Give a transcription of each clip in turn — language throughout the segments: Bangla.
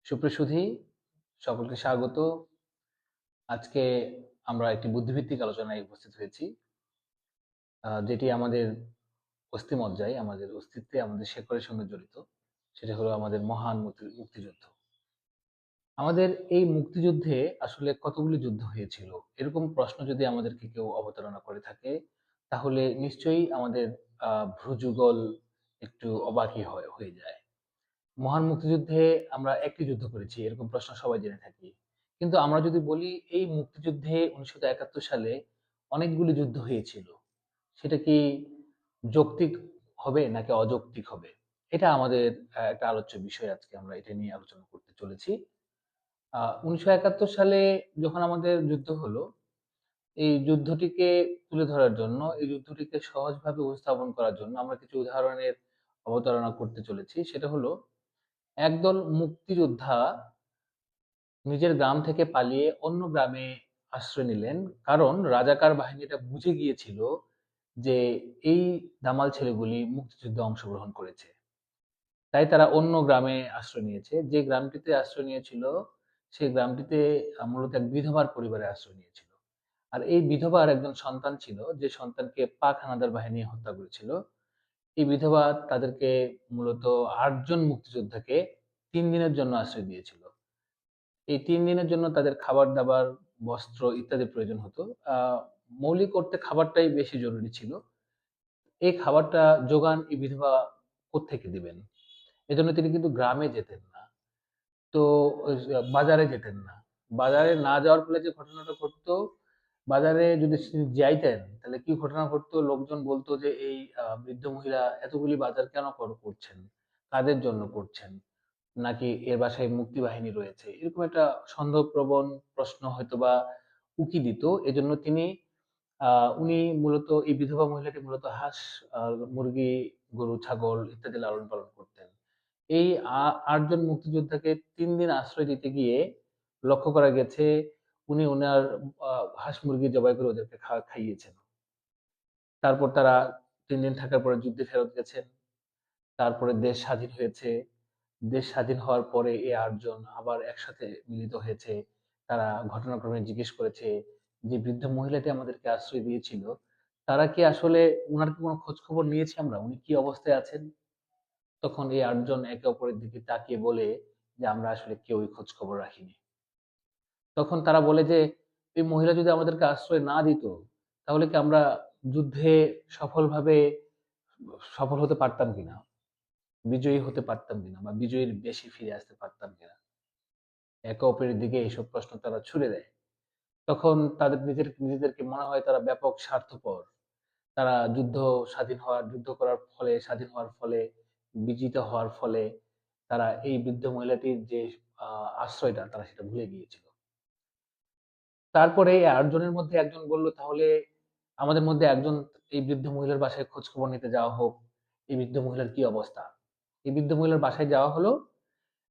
সুপ্রসুধী, সকলকে স্বাগত। আজকে আমরা একটি বুদ্ধিভিত্তিক আলোচনায় উপস্থিত হয়েছি, যেটি আমাদের অস্থিমজ্জায়, আমাদের অস্তিত্বে, আমাদের শেকড়ের সঙ্গে জড়িত। সেটা হলো আমাদের মহান মুক্তিযুদ্ধ। আমাদের এই মুক্তিযুদ্ধে আসলে কতগুলি যুদ্ধ হয়েছিল? এরকম প্রশ্ন যদি আমাদেরকে কেউ অবতারণা করে থাকে, তাহলে নিশ্চয়ই আমাদের ভ্রূযুগল একটু অবাকই হয়ে যায়। মহান মুক্তিযুদ্ধে আমরা একটি যুদ্ধ করেছি, এরকম প্রশ্ন সবাই জেনে থাকি। কিন্তু আমরা যদি বলি এই মুক্তিযুদ্ধে 1971 সালে অনেকগুলি যুদ্ধ হয়েছিল, সেটা কি যৌক্তিক হবে নাকি অযৌক্তিক হবে? এটা আমাদের একটা আলোচ্য বিষয়। আজকে আমরা এটা নিয়ে আলোচনা করতে চলেছি। 1971 সালে যখন আমাদের যুদ্ধ হলো, এই যুদ্ধটিকে তুলে ধরার জন্য, এই যুদ্ধটিকে সহজভাবে উপস্থাপন করার জন্য আমরা কিছু উদাহরণের অবতারণা করতে চলেছি। সেটা হলো, একদল মুক্তিযোদ্ধা নিজের গ্রাম থেকে পালিয়ে অন্য গ্রামে আশ্রয় নিলেন। কারণ রাজাকার বাহিনীটা বুঝে গিয়েছিল যে এই দামাল ছেলেগুলি মুক্তিযুদ্ধে অংশগ্রহণ করেছে। তাই তারা অন্য গ্রামে আশ্রয় নিয়েছে। যে গ্রামটিতে আশ্রয় নিয়েছিল, সেই গ্রামটিতে মূলত এক বিধবার পরিবারে আশ্রয় নিয়েছিল। আর এই বিধবার একজন সন্তান ছিল, যে সন্তানকে পাক হানাদার বাহিনী হত্যা করেছিল। এই বিধবা তাদেরকে মূলত ৮ জন মুক্তিযোদ্ধাকে ৩ দিনের জন্য আশ্রয় দিয়েছিল। এই ৩ দিনের জন্য তাদের খাবার-দাবার, বস্ত্র ইত্যাদির প্রয়োজন হতো। আ মৌলিক অর্থে খাবারটাই বেশি জরুরি ছিল। এই খাবারটা জোগান এই বিধবা কোত্থেকে দিবেন? এজন্য তিনি কিন্তু গ্রামে যেতেন না। তো বাজারে যেতেন না। বাজারে না যাওয়ার ফলে যে ঘটনাটা ঘটতো, বাজারে যদি যাইতেন, তাহলে কি ঘটনা ঘটতো? লোকজন বলতো যে, "এই বৃদ্ধ মহিলা এতগুলি বাজার কেন করছেন? কাদের জন্য করছেন? নাকি এর বাসায় মুক্তিবাহিনী রয়েছে?" এরকম একটা সন্দেহপ্রবণ প্রশ্ন হয়তোবা উকি দিত। এজন্য উনি মূলত, এই বিধবা মহিলাটি মূলত হাঁস, আ মুরগি, গরু, ছাগল ইত্যাদি লালন-পালন করতেন। এই ৮ জন মুক্তিযোদ্ধাকে ৩ দিন আশ্রয় দিতে গিয়ে লক্ষ্য করা গেছে উনি উনার আ হাঁস-মুরগি জবাই করে ওদেরকে খাইয়েছেন। তারপর তারা ৩ দিন থাকার পরে যুদ্ধে ফেরত গেছেন। তারপরে দেশ স্বাধীন হয়েছে। দেশ স্বাধীন হওয়ার পরে এই ৮ জন আবার একসাথে মিলিত হয়েছে। তারা ঘটনাক্রমে জিজ্ঞেস করেছে যে, "বৃদ্ধ মহিলাটি আমাদেরকে আশ্রয় দিয়েছিল, তারা কি আসলে, উনার কি কোনো খোঁজখবর নিয়েছি আমরা? উনি কি অবস্থায় আছেন?" তখন এই ৮ জন একে অপরের দিকে তাকিয়ে বলে যে, "আমরা আসলে কেউই খোঁজখবর রাখিনি।" তখন তারা বলে যে, "এই মহিলা যদি আমাদেরকে আশ্রয় না দিত, তাহলে কি আমরা যুদ্ধে সফলভাবে সফল হতে পারতাম কিনা? বিজয়ী হতে পারতাম কিনা? বা বিজয়ীর বেশে ফিরে আসতে পারতাম কিনা?" একে অপরের দিকে এইসব প্রশ্ন তারা ছুড়ে দেয়। তখন তাদের নিজেদেরকে মনে হয় তারা ব্যাপক স্বার্থপর। তারা যুদ্ধ করার ফলে, স্বাধীন হওয়ার ফলে, বিজিত হওয়ার ফলে তারা এই বৃদ্ধ মহিলাটির যে আ আশ্রয়টা, তারা সেটা ভুলে গিয়েছিল। তারপরে এই ৮ জনের মধ্যে একজন বলল, "তাহলে আমাদের মধ্যে একজন এই বৃদ্ধ মহিলার বাসায় খোঁজখবর নিতে যাওয়া হোক। এই বৃদ্ধ মহিলার কি অবস্থা?" এই বৃদ্ধ মহিলার বাসায় যাওয়া হলো।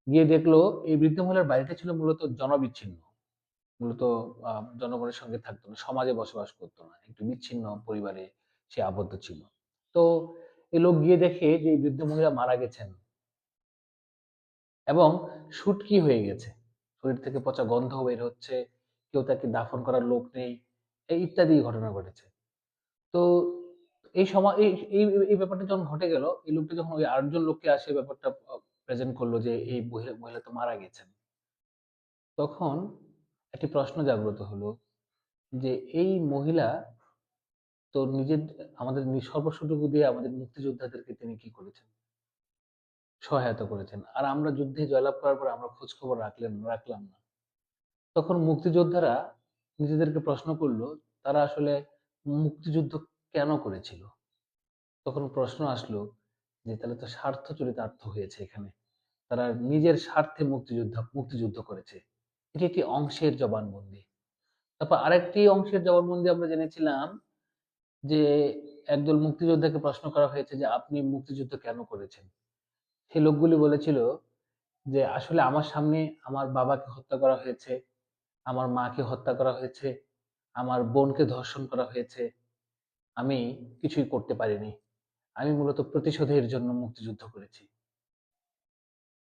গিয়ে দেখলো এই বৃদ্ধ মহিলার বাড়িটা ছিল মূলত জনবিচ্ছিন্ন। মূলত আ জনগণের সঙ্গে থাকতো না। সমাজে বসবাস করত না। একটু বিচ্ছিন্ন পরিবারে সে আবদ্ধ ছিল। তো এই লোক গিয়ে দেখে যে এই বৃদ্ধ মহিলা মারা গেছেন এবং শুটকি হয়ে গেছে। শরীর থেকে পচা গন্ধ বের হচ্ছে। কেউ তাকে দাফন করার লোক নেই। ইত্যাদি ঘটনা ঘটেছে। তো এই সময় এই এই এই ব্যাপারটা যখন ঘটে গেল, এই লোকটা যখন ওই ৮ জন লোককে আসে ব্যাপারটা প্রেজেন্ট করল যে এই মহিলা তো মারা গেছেন। তখন একটি প্রশ্ন জাগ্রত হলো যে এই মহিলা তো নিজের, আমাদের সর্বস্বটুকু দিয়ে আমাদের মুক্তিযোদ্ধাদেরকে তিনি কি করেছেন? সহায়তা করেছেন। আর আমরা যুদ্ধে জয়লাভ করার পর আমরা খোঁজখবর রাখলাম না। তখন মুক্তিযোদ্ধারা নিজেদেরকে প্রশ্ন করল, তারা আসলে মুক্তিযুদ্ধ কেন করেছিল? তখন প্রশ্ন আসলো যে তাহলে তো স্বার্থ চরিতার্থ হয়েছে এখানে। তারা নিজের স্বার্থে মুক্তিযুদ্ধ করেছে। এটি একটি অংশের জবানবন্দি। তারপর আরেকটি অংশের জবানবন্দি আমরা জেনেছিলাম যে একদল মুক্তিযোদ্ধাকে প্রশ্ন করা হয়েছে যে, "আপনি মুক্তিযুদ্ধ কেন করেছেন?" সেই লোকগুলি বলেছিল যে, "আসলে আমার সামনে আমার বাবাকে হত্যা করা হয়েছে, আমার মাকে হত্যা করা হয়েছে, আমার বোনকে ধর্ষণ করা হয়েছে। আমি কিছুই করতে পারিনি। আমি মূলত প্রতিশোধের জন্য মুক্তিযুদ্ধ করেছি।"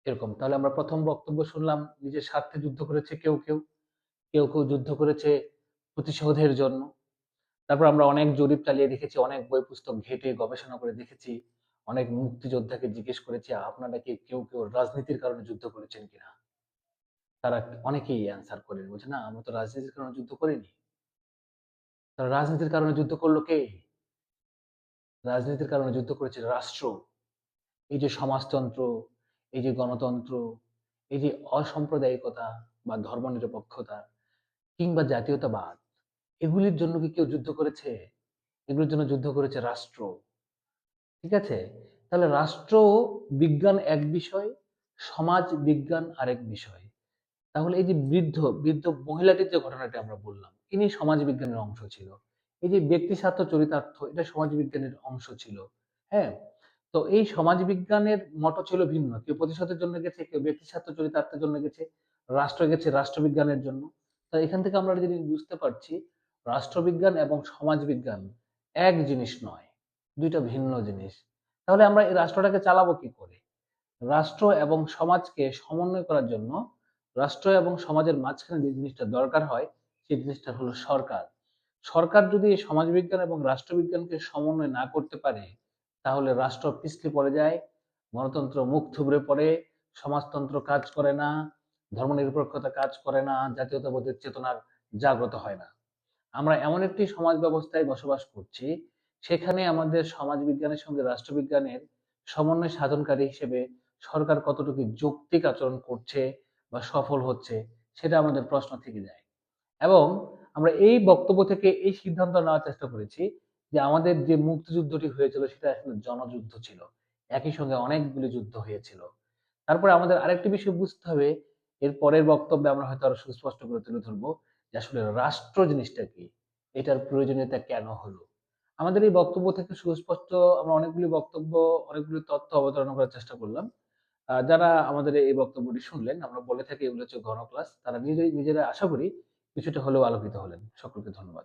এরকম। তাহলে আমরা ১ম বক্তব্য শুনলাম নিজের স্বার্থে যুদ্ধ করেছে কেউ কেউ যুদ্ধ করেছে প্রতিশোধের জন্য। তারপর আমরা অনেক জরিপ চালিয়ে দেখেছি, অনেক বই পুস্তক ঘেঁটে গবেষণা করে দেখেছি, অনেক মুক্তিযোদ্ধাকে জিজ্ঞেস করেছি, আপনারা কি কেউ রাজনীতির কারণে যুদ্ধ করেছেন কিনা? তারা অনেকেই অ্যান্সার করেন। বলছে, "না, আমরা তো রাজনীতির কারণে যুদ্ধ করিনি।" তাহলে রাজনীতির কারণে যুদ্ধ করলো কে? রাজনীতির কারণে যুদ্ধ করেছে রাষ্ট্র। এই যে সমাজতন্ত্র, এই যে গণতন্ত্র, এই যে অসাম্প্রদায়িকতা বা ধর্মনিরপেক্ষতা কিংবা জাতীয়তাবাদ, এগুলির জন্য কি কেউ যুদ্ধ করেছে? এগুলোর জন্য যুদ্ধ করেছে রাষ্ট্র। ঠিক আছে? তাহলে রাষ্ট্র বিজ্ঞান এক বিষয়, সমাজ বিজ্ঞান আরেক বিষয়। তাহলে এই যে বৃদ্ধ মহিলাটির যে ঘটনাটা আমরা বললাম, ইনি সমাজ বিজ্ঞানের অংশ ছিল। এই যে ব্যক্তি স্বার্থ চরিতার্থ, এটা সমাজ বিজ্ঞানের অংশ ছিল। হ্যাঁ? তো এই সমাজ বিজ্ঞানের মটো ছিল ভিন্ন। কেউ প্রতিশোধের জন্য গেছে, কেউ ব্যক্তি স্বার্থ চরিতার্থের জন্য গেছে, রাষ্ট্র গেছে রাষ্ট্রবিজ্ঞানের জন্য। তো এখান থেকে আমরা একটা জিনিস বুঝতে পারছি, রাষ্ট্রবিজ্ঞান এবং সমাজ বিজ্ঞান এক জিনিস নয়, ২ টা ভিন্ন জিনিস। তাহলে আমরা এই রাষ্ট্রটাকে চালাবো কি করে? রাষ্ট্র এবং সমাজকে সমন্বয় করার জন্য রাষ্ট্র এবং সমাজের মাঝখানে যে জিনিসটা দরকার হয়, সেই জিনিসটা হলো সরকার। সরকার যদি এই সমাজবিজ্ঞান এবং রাষ্ট্রবিজ্ঞানকে সমন্বয় না করতে পারে, তাহলে রাষ্ট্র পিছলে পড়ে যায়, গণতন্ত্র মুখ থুবড়ে পড়ে, সমাজতন্ত্র কাজ করে না, ধর্মনিরপেক্ষতা কাজ করে না, জাতীয়তাবোধের চেতনার জাগ্রত হয় না। আমরা এমন একটি সমাজ ব্যবস্থায় বসবাস করছি, সেখানে আমাদের সমাজ বিজ্ঞানের সঙ্গে রাষ্ট্রবিজ্ঞানের সমন্বয় সাধনকারী হিসেবে সরকার কতটুকু যৌক্তিক আচরণ করছে বা সফল হচ্ছে, সেটা আমাদের প্রশ্ন থেকে যায়। এবং আমরা এই বক্তব্য থেকে এই সিদ্ধান্ত নেওয়ার চেষ্টা করেছি যে আমাদের যে মুক্তিযুদ্ধটি হয়েছিল সেটা আসলে জনযুদ্ধ ছিল। একই সঙ্গে অনেকগুলি যুদ্ধ হয়েছিল। তারপরে আমাদের আরেকটি বিষয় বুঝতে হবে, এর পরের বক্তব্যে আমরা হয়তো আরো সুস্পষ্ট করে তুলে ধরবো যে আসলে রাষ্ট্র জিনিসটা কি? এটার প্রয়োজনীয়তা কেন হলো? আমাদের এই বক্তব্য থেকে সুস্পষ্ট আমরা অনেকগুলি বক্তব্য, অনেকগুলি তথ্য অবতারণা করার চেষ্টা করলাম। যারা আমাদের এই বক্তব্যটি শুনলেন, আমরা বলে থাকি এগুলো হচ্ছে ঘন ক্লাস। তারা নিজেরা আশা করি কিছুটা হলেও আলোকিত হলেন। সকলকে ধন্যবাদ।